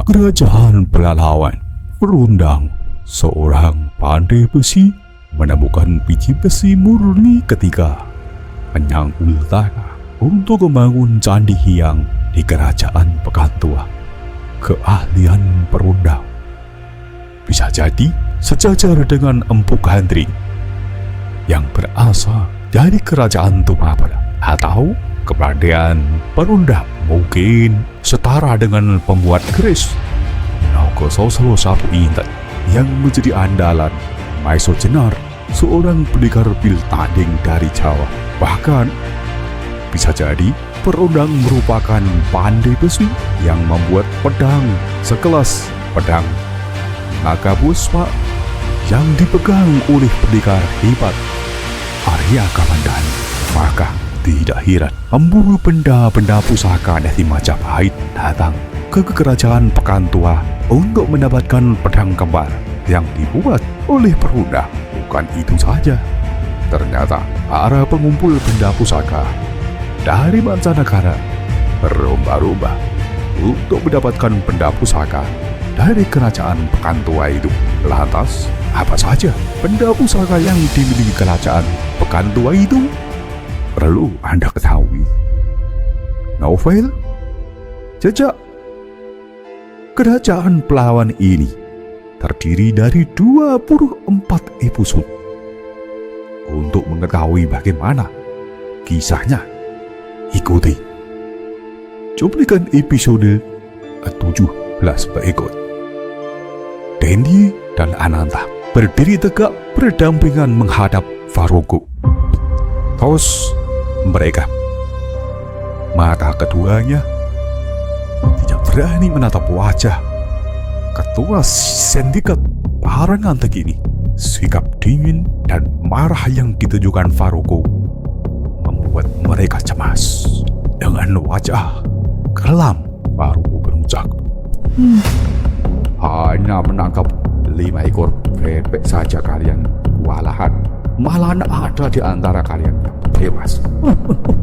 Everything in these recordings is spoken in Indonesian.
kerajaan pahlawan berundang seorang pandai besi menemukan biji besi murni ketika menyangkul tanah untuk membangun candi hiang di kerajaan Pekan Tua. Keahlian perundang bisa jadi sejajar dengan Empu Gandring yang berasal dari kerajaan Tumapel, atau kepandaian perundang mungkin setara dengan pembuat keris Naga Sosro Sapu Intet yang menjadi andalan Maiso Jenar, seorang pendekar pil tanding dari Jawa. Bahkan bisa jadi perundang merupakan pandai besi yang membuat pedang sekelas pedang Naga Puspa yang dipegang oleh pendekar hebat Arya Kamandanu. Maka tidak heran pemburu benda-benda pusaka dari Majapahit datang ke kerajaan Pekan Tua untuk mendapatkan pedang kembar yang dibuat oleh perundang. Bukan itu saja, ternyata para pengumpul benda pusaka dari mancanegara berlomba-lomba untuk mendapatkan benda pusaka dari kerajaan Pekan Tua itu. Lantas, apa saja benda pusaka yang dimiliki kerajaan Pekan Tua itu? Perlu Anda ketahui. Novel Jejak Kerajaan Pahlawan ini terdiri dari 24 episode. Untuk mengetahui bagaimana kisahnya, ikuti cuplikan episode ke-17 berikut. Dendi dan Ananta berdiri tegak berdampingan menghadap Farouk. Terus mereka, mata keduanya tidak berani menatap wajah ketua sindikat Parangantek ini. Sikap dingin dan marah yang ditunjukkan Farouk membuat mereka cemas. Dengan wajah kelam, Farouk berucap, hanya menangkap 5 ekor bebek saja kalian kewalahan. Malah ada di antara kalian yang tewas.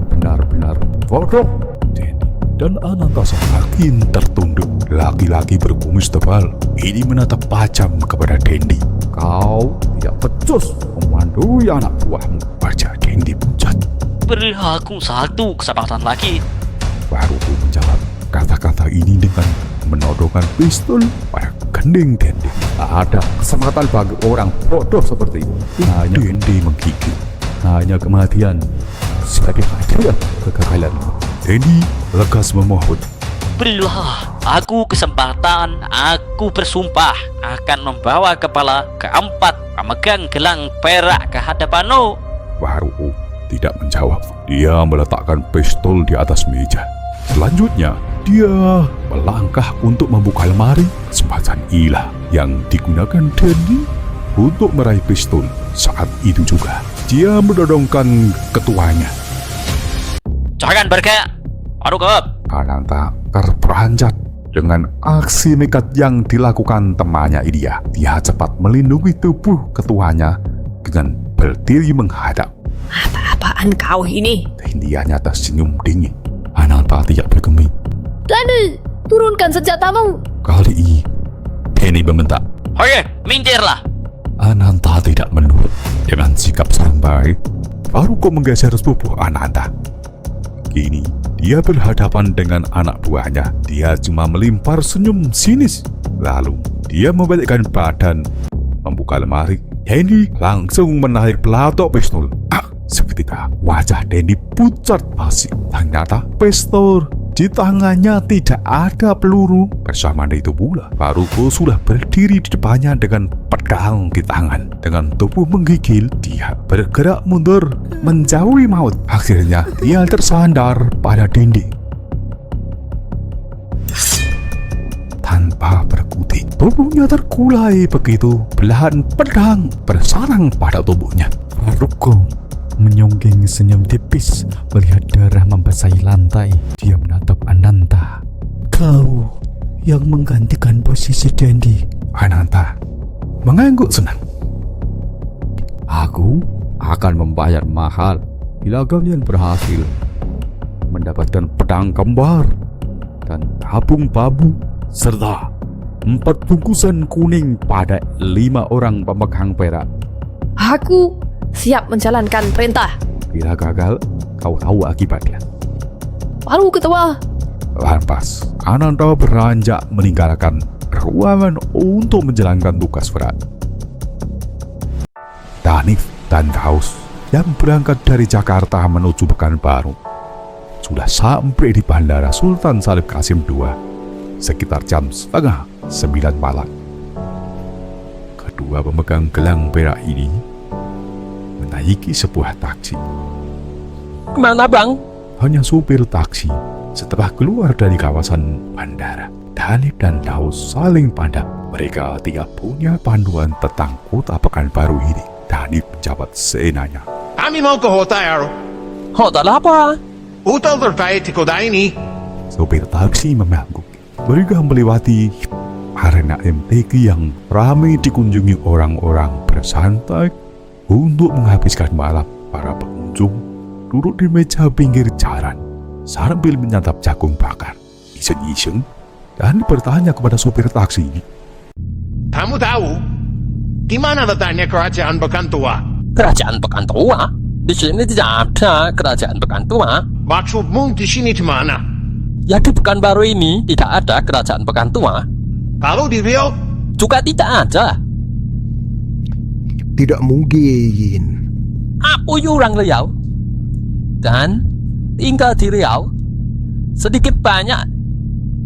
Benar-benar bodoh. Dendi dan Ananta semakin tertunduk. Laki-laki berkumis tebal ini menatap tajam kepada Dendi. Kau tidak becus memandui anak buahmu. Wajah Dendi pucat. Beri aku satu kesempatan lagi. Baru menjawab kata-kata ini dengan menodongkan pistol pada gending Dendi. Ada kesempatan bagi orang bodoh seperti itu. Hanya Dendi menggigil. Hanya kematian sebagai hadiah kegagalan. Dendi lekas memohon. Berilah aku kesempatan. Aku bersumpah akan membawa kepala keempat pemegang gelang perak ke hadapanmu. Farouk tidak menjawab. Dia meletakkan pistol di atas meja. Selanjutnya, dia melangkah untuk membuka lemari. Kesempatan inilah yang digunakan Dendi untuk meraih pistol. Saat itu juga, dia menodongkan ketuanya. Jangan bergerak, Farouk. Ananta terperanjat dengan aksi nekat yang dilakukan temannya Ilya. Dia cepat melindungi tubuh ketuanya dengan berdiri menghadap. Apa-apaan kau ini? Dia nyata senyum dingin. Ananta tidak bergeming. Dendi, turunkan senjatamu. Kali ini, Dendi membentak. Oke, minggirlah. Ananta tidak menurut. Dengan sikap sampai, Farouk menggeser tubuh Ananta. Kini, dia berhadapan dengan anak buahnya. Dia cuma melimpar senyum sinis. Lalu, dia membalikkan badan, membuka lemari. Dendi langsung menarik pelatok pistol. Seketika, wajah Dendi pucat basi. Ternyata pistol di tangannya tidak ada peluru. Bersamaan itu pula, Farouk sudah berdiri di depannya dengan pedang di tangan. Dengan tubuh menggigil, dia bergerak mundur menjauhi maut. Akhirnya, dia tersandar pada dinding. Tanpa berkutik, tubuhnya terkulai begitu belahan pedang bersarang pada tubuhnya. Farouk menyonggeng senyum tipis melihat darah membasahi lantai. Dia menatap Ananta. Kau yang menggantikan posisi Dendi. Ananta mengangguk senang. Aku akan membayar mahal bila kalian berhasil mendapatkan pedang kembar dan tabung babu serta 4 bungkusan kuning pada 5 orang pemegang perak. Aku siap menjalankan perintah. Bila gagal, kau tahu akibatnya. Baru ketua. Lantas, Ananda beranjak meninggalkan ruangan untuk menjalankan tugas berat. Danif dan Daus yang berangkat dari Jakarta menuju Pekanbaru sudah sampai di Bandara Sultan Syarif Qasim II sekitar jam 8:30 malam. Kedua pemegang gelang perak ini menaiki sebuah taksi. Kemana bang? Hanya supir taksi setelah keluar dari kawasan bandara. Danif dan Daus saling pandang. Mereka tidak punya panduan tentang kota Pekanbaru ini. Danif menjawab seenaknya. Kami mau ke hotel. Hotel apa? Hotel terbaik di kota ini. Supir taksi mengangguk. Mereka melewati arena MTQ yang ramai dikunjungi orang-orang bersantai untuk menghabiskan malam. Para pengunjung duduk di meja pinggir jalan sambil menyantap jagung bakar. Iseng-iseng dan bertanya kepada supir taksi. Kamu tahu di mana letaknya kerajaan Pekantua? Kerajaan Pekantua? Di sini tidak ada kerajaan Pekantua. Maksudmu di sini di mana? Ya di Pekanbaru ini tidak ada kerajaan Pekantua. Kalau di Riau? Juga tidak ada. Tidak mungkin. Aku orang Riau dan tinggal di Riau. Sedikit banyak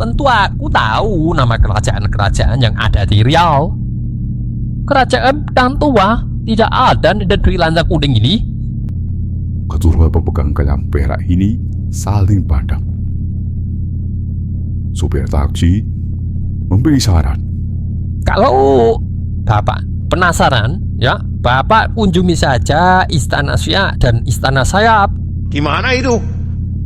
tentu aku tahu nama kerajaan-kerajaan yang ada di Riau. Kerajaan Pekantua tidak ada di negeri Lancang Kuning ini. Kedua pemegang gelang perak ini saling pandang. Supir taksi memberi saran. Kalau Bapak penasaran, ya, Bapak kunjungi saja Istana Siak dan Istana Sayap. Di mana itu?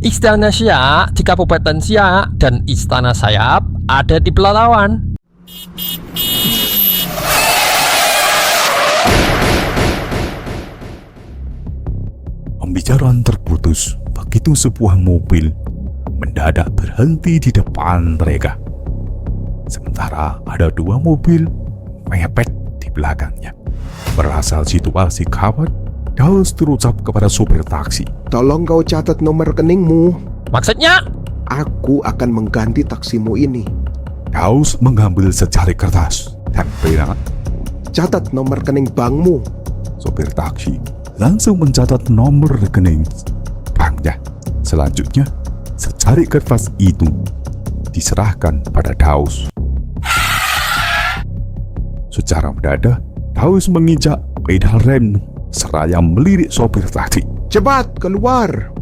Istana Siak di Kabupaten Siak dan Istana Sayap ada di Pelalawan. Pembicaraan terputus begitu sebuah mobil mendadak berhenti di depan mereka. Sementara ada 2 mobil mepet di belakangnya. Berasal situasi gawat, Daus terucap kepada supir taksi. Tolong kau catat nomor rekeningmu. Maksudnya? Aku akan mengganti taksimu ini. Daus mengambil secari kertas dan pena. Catat nomor rekening bankmu. Supir taksi langsung mencatat nomor rekening banknya. Selanjutnya, secari kertas itu diserahkan pada Daus. Secara mendadak, Daus menginjak pedal rem seraya melirik sopir taksi. Cepat keluar.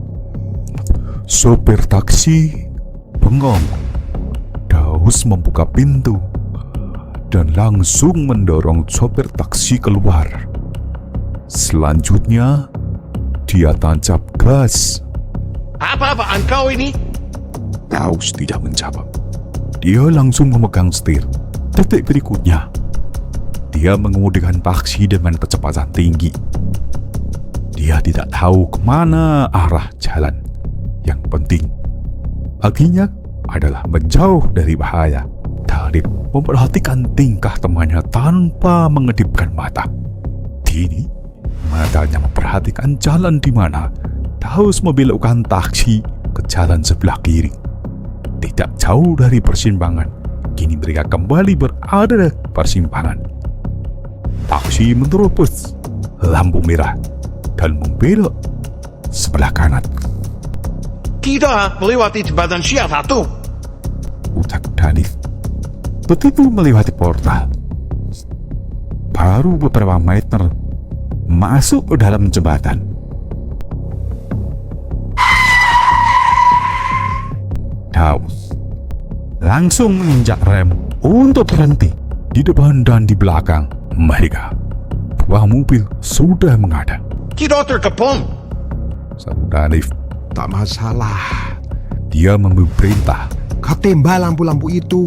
Sopir taksi bengong. Daus membuka pintu dan langsung mendorong sopir taksi keluar. Selanjutnya, dia tancap gas. Apa-apaan kau ini? Daus tidak menjawab. Dia langsung memegang setir. Detik berikutnya, dia mengemudikan taksi dengan kecepatan tinggi. Dia tidak tahu kemana arah jalan. Yang penting, baginya adalah menjauh dari bahaya. Danif memperhatikan tingkah temannya tanpa mengedipkan mata. Kini, matanya memperhatikan jalan di mana Daus membelokkan taksi ke jalan sebelah kiri. Tidak jauh dari persimpangan, kini mereka kembali berada di persimpangan. Taksi menerobos lampu merah dan membelok sebelah kanan. Kita melewati jembatan Siak 1. Ucap Danif. Begitu melewati portal, baru beberapa meter masuk ke dalam jembatan. Daus langsung menginjak rem untuk berhenti. Di depan dan di belakang mereka, buah mobil sudah menghadang. Kita terkepung. Seru Danif. Tak masalah. Dia memberi perintah. Kau tembak lampu-lampu itu.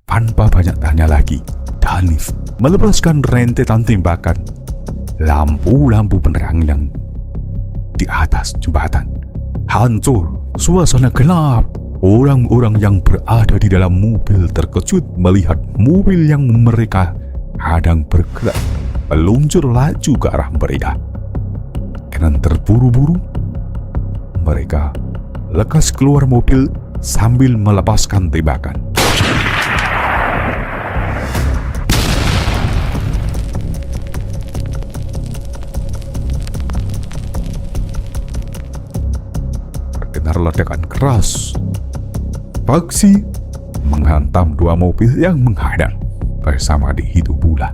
Tanpa banyak tanya lagi, Danif melepaskan rentetan tembakan. Lampu-lampu penerang yang di atas jembatan hancur Suasana gelap. Orang-orang yang berada di dalam mobil terkejut melihat mobil yang mereka kadang bergerak meluncur laju ke arah mereka. Dengan terburu-buru, mereka lekas keluar mobil sambil melepaskan tembakan. Terdengar ledakan keras. Paksi menghantam dua mobil yang menghadang bersama dihitu pula.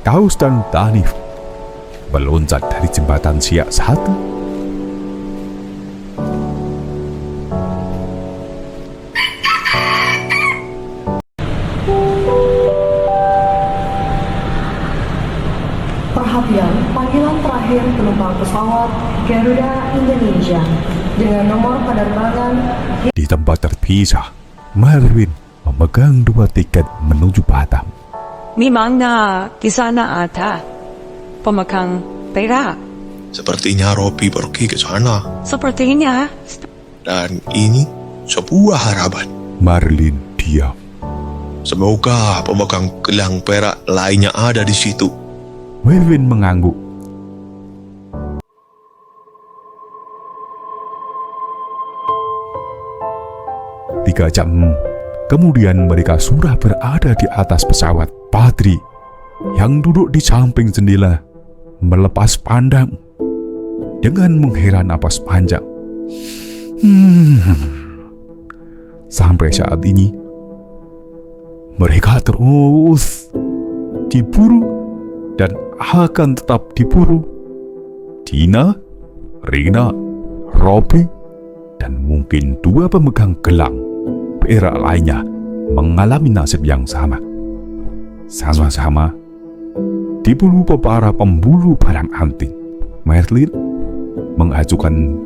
Kaus dan Danif meloncat dari jembatan Siak 1. Perhatian, panggilan terakhir penumpang pesawat Garuda Indonesia dengan nomor penerbangan Di tempat terpisah, Marvin memegang dua tiket menuju Batam. Memang na di sana ada pemegang perak. Sepertinya Robi pergi ke sana. Sepertinya Dan ini sebuah harapan. Marlin diam. Semoga pemegang gelang perak lainnya ada di situ. Marvin mengangguk. Tiga jam kemudian mereka sudah berada di atas pesawat. Patri yang duduk di samping jendela melepas pandang dengan menghela napas panjang. Sampai saat ini mereka terus diburu dan akan tetap diburu. Tina, Rina, Robi, dan mungkin dua pemegang gelang perak lainnya mengalami nasib yang sama. Sama-sama diburu para pemburu barang antik. Marlin mengajukan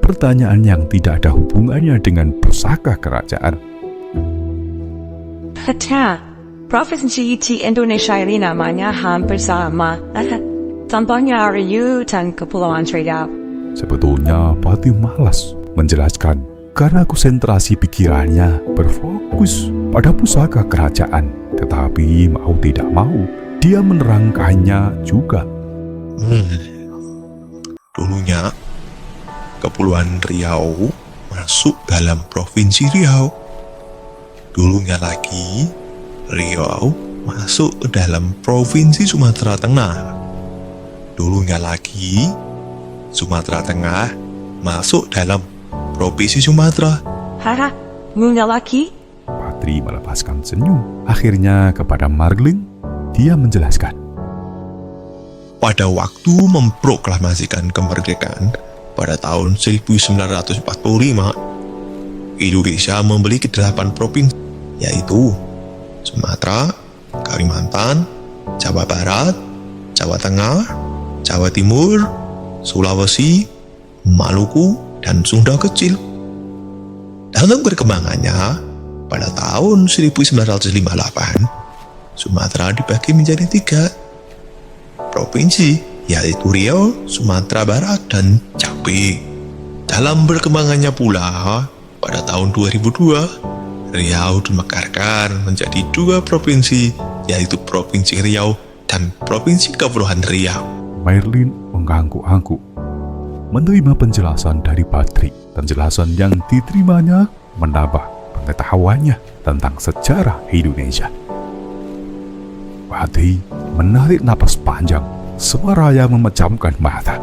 pertanyaan yang tidak ada hubungannya dengan pusaka kerajaan. peta provinsi di Indonesia ini namanya hampir sama. Contohnya Riau dan Kepulauan Riau. Sebetulnya Patri malas menjelaskan karena konsentrasi pikirannya berfokus pada pusaka kerajaan. Tetapi mau tidak mau, dia menerangkannya juga. Dulunya, Kepulauan Riau masuk dalam Provinsi Riau. Dulunya lagi, Riau masuk ke dalam Provinsi Sumatera Tengah. Dulunya lagi, Sumatera Tengah masuk dalam Provinsi Sumatera. Haha, ngunya lagi? Patri melepaskan senyum. Akhirnya kepada Marlin, dia menjelaskan. Pada waktu memproklamasikan kemerdekaan pada tahun 1945, Indonesia memiliki 8 provinsi, yaitu Sumatera, Kalimantan, Jawa Barat, Jawa Tengah, Jawa Timur, Sulawesi, Maluku, dan Sunda Kecil. Dalam perkembangannya, pada tahun 1958, Sumatera dibagi menjadi 3 provinsi, yaitu Riau, Sumatera Barat, dan Jambi. Dalam perkembangannya pula, pada tahun 2002, Riau dimekarkan menjadi 2 provinsi, yaitu Provinsi Riau dan Provinsi Kepulauan Riau. Marlin mengangguk-angguk, menerima penjelasan dari Patri. Penjelasan yang diterimanya menambah pengetahuannya tentang sejarah Indonesia. Patri menarik napas panjang, suaranya memejamkan mata.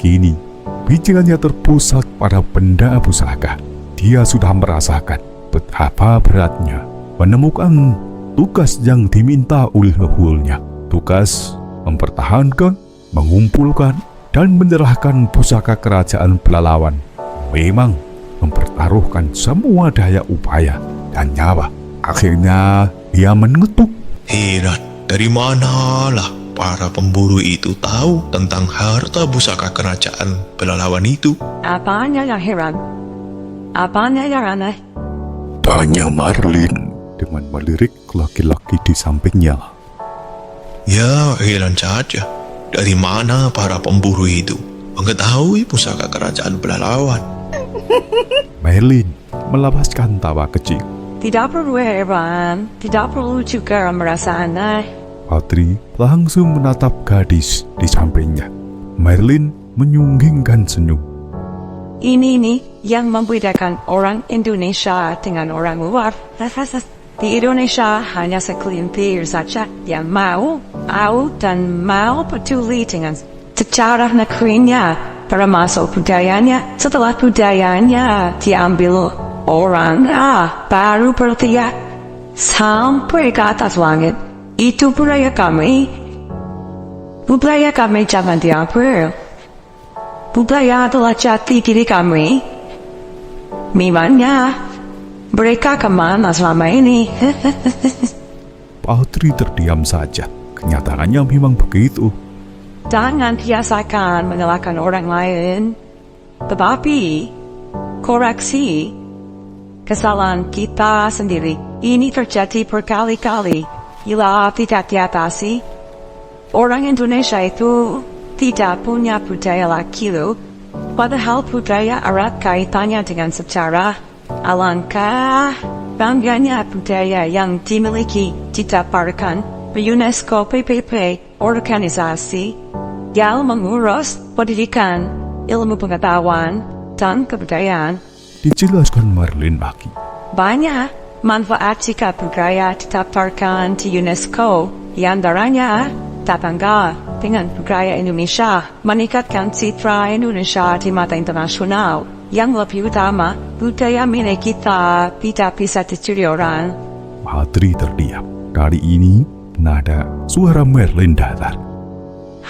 Kini, pikirannya terpusat pada benda pusaka. Dia sudah merasakan betapa beratnya menemukan tugas yang diminta oleh leluhurnya. Tugas mempertahankan, mengumpulkan, dan menyerahkan pusaka kerajaan Pelalawan. Memang mempertaruhkan semua daya upaya dan nyawa. Akhirnya dia mengetuk. Heran, dari manalah para pemburu itu tahu tentang harta pusaka kerajaan Pelalawan itu? Apanya yang heran? Apanya yang aneh? Tanya Marlin dengan melirik laki-laki di sampingnya. Ya, heran saja. dari mana para pemburu itu mengetahui pusaka kerajaan Pelalawan. Merlin melepaskan tawa kecil. Tidak perlu heran, tidak perlu juga merasa aneh. Patri langsung menatap gadis di sampingnya. Merlin menyunggingkan senyum. Ini nih yang membedakan orang Indonesia dengan orang luar. Di Indonesia hanya segelintir saja yang mau dan mau peduli dengan sejarah negerinya, termasuk budayanya. Setelah budayanya diambil orang, baru berteriak sampai ke atas langit. Itu budaya kami. Budaya kami jangan diambil. Budaya adalah jati diri kami. Memangnya mereka kemana selama ini? Patri terdiam saja. Kenyataannya memang begitu. Jangan biasakan menyalahkan orang lain. Tetapi koreksi kesalahan kita sendiri. Ini terjadi berkali-kali. Bila tidak diatasi, orang Indonesia itu tidak punya budaya lagi loh. Padahal budaya erat kaitannya dengan sejarah. Alangkah bangganya budaya yang dimiliki didaftarkan UNESCO PPP, organisasi yang mengurus pendidikan, ilmu pengetahuan, dan kebudayaan. Dijelaskan Merlin lagi. Banyak manfaat jika budaya didaftarkan di UNESCO, yang antaranya bangga dengan budaya Indonesia, meningkatkan citra Indonesia di mata internasional. Yang lebih utama, budaya milik kita tidak bisa dicuri orang. Patri terdiam. Kali ini, nada suara Merlin datar.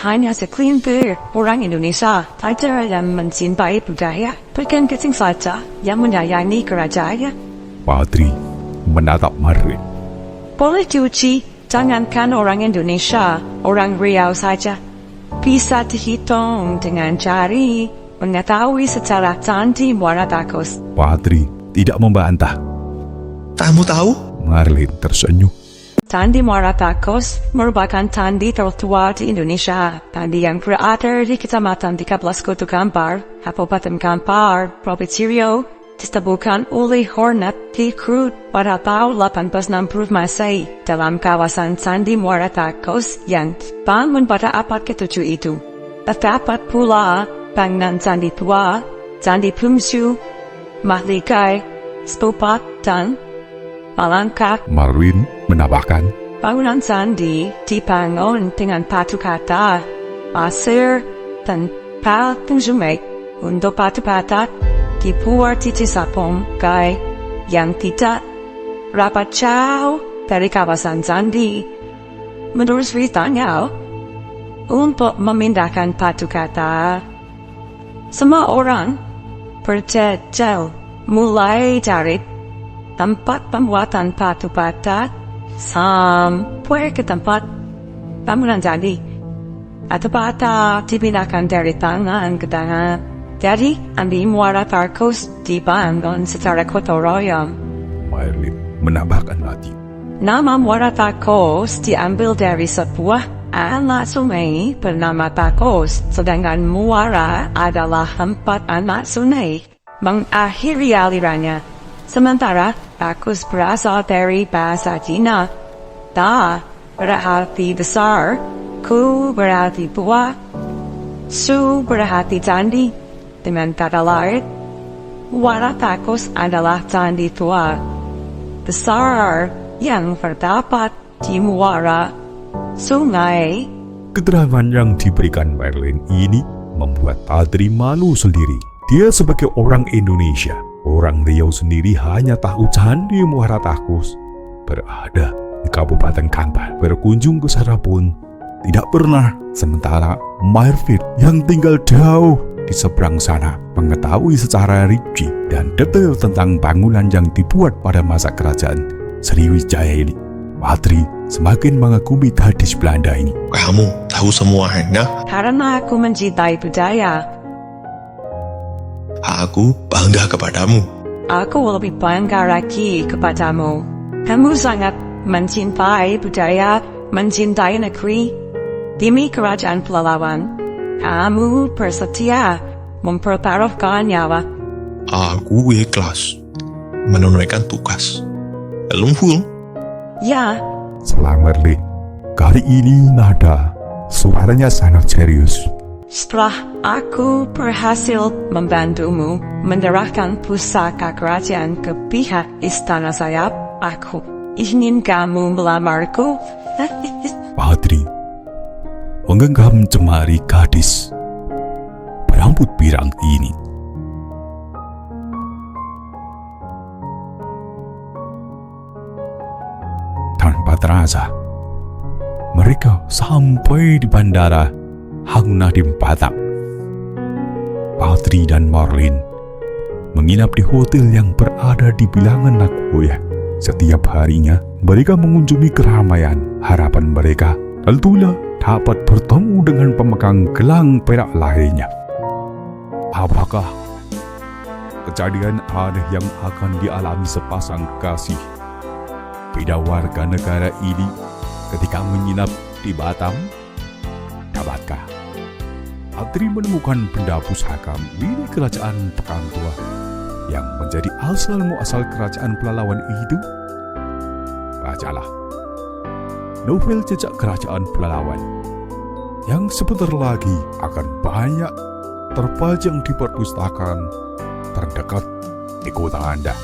Hanya segelintir orang Indonesia saja yang mencintai budaya, bukan kecil saja yang menyayangi kerajaan. Patri menatap Merlin. Boleh diuji, jangankan orang Indonesia, orang Riau saja bisa dihitung dengan jari. Mengetahui secara Candi Muara Takus. Patri tidak membantah. Kamu tahu? Merlin tersenyum. Candi Muara Takus merupakan candi tertua di Indonesia. Candi yang berada di Kecamatan 13 Kota Kampar, Kabupaten Kampar, Provinsi Riau, ditemukan oleh Hornet di Krut pada tahun 1860 Masehi dalam kawasan Candi Muara Takus yang dibangun pada abad ke-7 itu. Terdapat pula bangunan Candi Tua, Candi Bungsu, Mahligai, Stupa, dan Malangkat. Merlin menambahkan, bangunan candi dibangun dengan batu kata, pasir, dan patung sungai. Untuk batu bata dibuat di desa Pongkai yang tidak rapat jauh dari kawasan candi. Menurut ceritanya, untuk memindahkan batu kata, semua orang berjejel mulai dari tempat pembuatan batu bata sampai ke tempat bangunan candi. Batu bata dipindahkan dari tangan ke tangan. Jadi, Candi Muara Takus dibangun secara gotong royong. Merlin menambahkan lagi. Nama Muara Takus diambil dari sebuah anak sungai bernama Takus, sedangkan muara adalah tempat anak sungai mengakhiri alirannya. Sementara Takus berasal dari bahasa Cina. Ta berarti besar, ku berarti tua, su berarti candi. Dengan kata lain, Muara Takus adalah candi tua besar yang terdapat di muara sungai. Keterangan yang diberikan Merlin ini membuat Patri malu sendiri. Dia sebagai orang Indonesia, orang Riau sendiri hanya tahu Candi Muara Takus berada di Kabupaten Kampar. Berkunjung ke sana pun tidak pernah. Sementara Marvin yang tinggal jauh di seberang sana mengetahui secara rinci dan detail tentang bangunan yang dibuat pada masa kerajaan Sriwijaya ini. Patri semakin mengagumi gadis Belanda ini. Kamu tahu semuanya? Karena aku mencintai budaya. Aku bangga kepadamu. Aku lebih bangga lagi kepadamu. Kamu sangat mencintai budaya, mencintai negeri. Demi kerajaan Pelalawan, kamu bersedia mempertaruhkan nyawa. Aku ikhlas menunaikan tugas. Lungful, Ya, Selang Merlin. Kali ini nada suaranya sangat serius. setelah aku berhasil membantumu menyerahkan pusaka kerajaan ke pihak istana Sayap, aku ingin kamu melamarku. Patri menggenggam jemari gadis berambut pirang ini. Tanpa terasa, mereka sampai di bandara Hang Nadim Batak. Patri dan Marlin menginap di hotel yang berada di bilangan Nagoya. Setiap harinya, mereka mengunjungi keramaian. Harapan mereka tentunya dapat bertemu dengan pemegang gelang perak lainnya. Apakah kejadian aneh yang akan dialami sepasang kasih beda warga negara ini ketika menginap di Batam? Dapatkah Patri menemukan benda pusaka milik kerajaan Pekan Tua yang menjadi asal muasal kerajaan Pelalawan itu? Bacalah novel Jejak Kerajaan Pelalawan yang sebentar lagi akan banyak terpajang di perpustakaan terdekat di kota Anda.